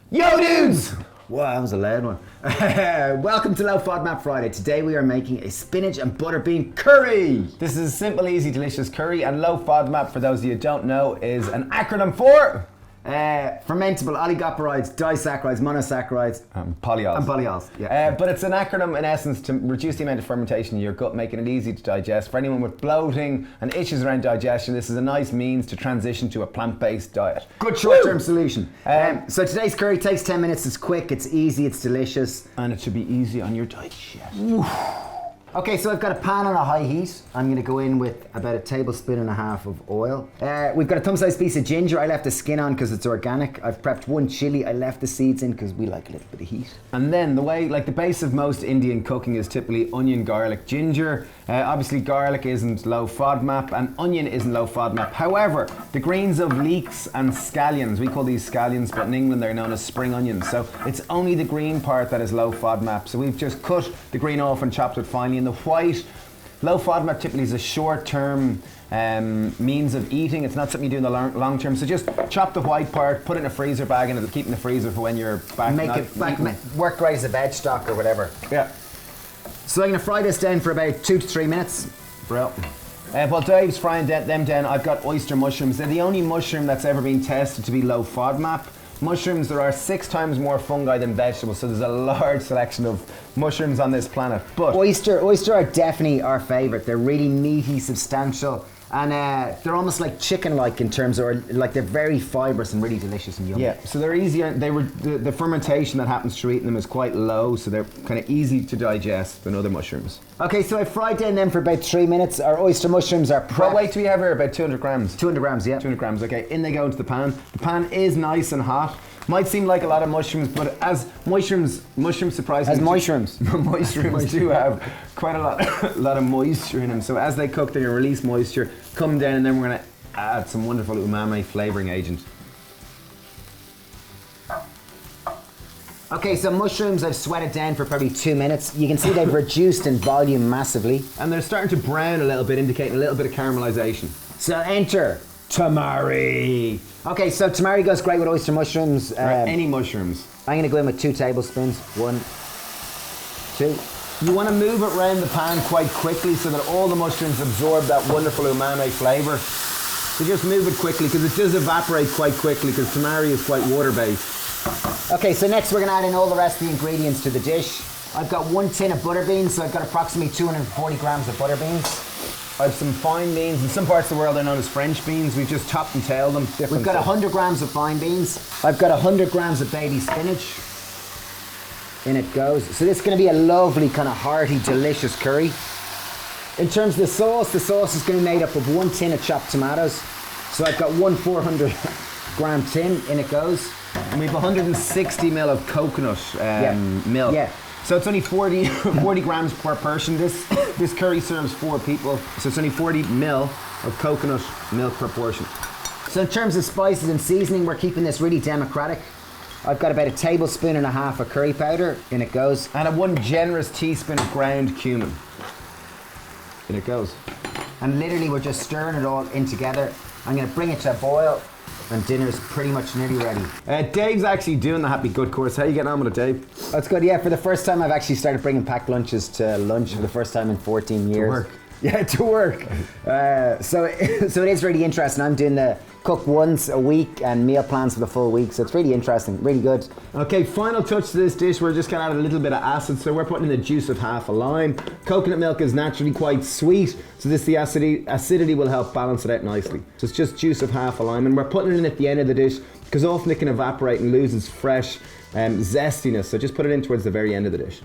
Yo dudes! Wow, that was a loud one. Welcome to Low Fodmap Friday. Today we are making a spinach and butterbean curry. This is a simple, easy, delicious curry, and Low Fodmap, for those of you who don't know, is an acronym for fermentable oligosaccharides, disaccharides, monosaccharides, polyols. And polyols. Yeah. But it's an acronym in essence to reduce the amount of fermentation in your gut, making it easy to digest. For anyone with bloating and issues around digestion, this is a nice means to transition to a plant-based diet. Good short-term solution. So today's curry takes 10 minutes. It's quick, it's easy, it's delicious. And it should be easy on your digestion. Okay, so I've got a pan on a high heat. I'm going to go in with about a tablespoon and a half of oil. We've got a thumb-sized piece of ginger. I left the skin on because it's organic. I've prepped one chili. I left the seeds in because we like a little bit of heat. And then the way, like the base of most Indian cooking is typically onion, garlic, ginger. Obviously garlic isn't low FODMAP and onion isn't low FODMAP. However, the greens of leeks and scallions, we call these scallions, but in England they're known as spring onions. So it's only the green part that is low FODMAP. So we've just cut the green off and chopped it finely. In the white, low FODMAP typically is a short-term means of eating. It's not something you do in the long term. So just chop the white part, put it in a freezer bag, and it'll keep in the freezer for when you're back. Work great as a veg stock or whatever. Yeah. So I'm going to fry this down for about 2 to 3 minutes. Bro. While Dave's frying them down, I've got oyster mushrooms. They're the only mushroom that's ever been tested to be low FODMAP. Mushrooms, there are 6 times more fungi than vegetables, so there's a large selection of mushrooms on this planet. But oyster are definitely our favourite. They're really meaty, substantial, and they're almost like chicken-like in terms of, or like they're very fibrous and really delicious and yummy. Yeah, so they're easier. The fermentation that happens through eating them is quite low, so they're kind of easy to digest than other mushrooms. Okay, so I fried down them for about 3 minutes. Our oyster mushrooms are prepped. What weight do we have here? About 200 grams. 200 grams, yeah. 200 grams. Okay, in they go into the pan. The pan is nice and hot. Might seem like a lot of mushrooms, but as mushrooms surprisingly... As mushrooms. mushrooms do have quite a lot of moisture in them. So as they cook, they're going to release moisture, come down, and then we're going to add some wonderful umami flavouring agent. Okay, so mushrooms I've sweated down for probably 2 minutes. You can see they've reduced in volume massively. And they're starting to brown a little bit, indicating a little bit of caramelization. So enter tamari. Okay, so tamari goes great with oyster mushrooms. Any mushrooms. I'm going to go in with 2 tablespoons. 1, 2. You want to move it around the pan quite quickly so that all the mushrooms absorb that wonderful umami flavour. So just move it quickly because it does evaporate quite quickly because tamari is quite water-based. Okay, so next we're going to add in all the rest of the ingredients to the dish. I've got 1 tin of butter beans, so I've got approximately 240 grams of butter beans. I have some fine beans. In some parts of the world they're known as French beans. We've just chopped and tailed them. We've got 100 grams of fine beans. I've got 100 grams of baby spinach. In it goes. So this is going to be a lovely kind of hearty, delicious curry. In terms of the sauce is going to be made up of 1 tin of chopped tomatoes. So I've got 1 400 gram tin. In it goes. And we have 160 ml of coconut milk. Yeah. So it's only 40 grams per person. This curry serves 4 people, so it's only 40 ml of coconut milk per portion. So in terms of spices and seasoning, we're keeping this really democratic. I've got about 1.5 tablespoons of curry powder. In it goes. And 1 generous teaspoon of ground cumin. In it goes. And literally we're just stirring it all in together. I'm going to bring it to a boil. And dinner's pretty much nearly ready. Dave's actually doing the Happy Good course. How are you getting on with it, Dave? That's good, yeah. For the first time, I've actually started bringing packed lunches to lunch for the first time in 14 years. To work. Yeah, to work. So it is really interesting. I'm doing the cook once a week and meal plans for the full week. So it's really interesting, really good. Okay, final touch to this dish. We're just going to add a little bit of acid. So we're putting in the juice of half a lime. Coconut milk is naturally quite sweet. So the acidity will help balance it out nicely. So it's just juice of half a lime. And we're putting it in at the end of the dish because often it can evaporate and loses fresh zestiness. So just put it in towards the very end of the dish.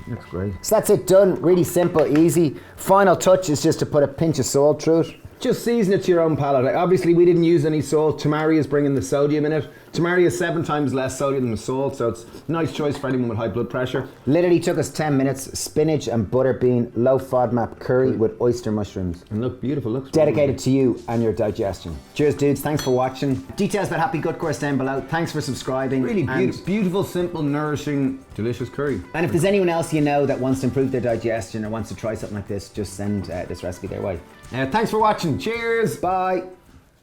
That's great. So that's it done. Really simple, easy. Final touch is just to put a pinch of salt through it. Just season it to your own palate. Like, obviously we didn't use any salt. Tamari is bringing the sodium in it. Tamari is 7 times less sodium than salt, so it's a nice choice for anyone with high blood pressure. Literally took us 10 minutes. Spinach and butterbean low FODMAP curry with oyster mushrooms. And look beautiful, looks dedicated to you and your digestion. Cheers dudes, thanks for watching. Details about Happy Gut course down below. Thanks for subscribing. Really beautiful, simple, nourishing, delicious curry. And if there's anyone else you know that wants to improve their digestion or wants to try something like this, just send this recipe their way. Thanks for watching. Cheers. Bye.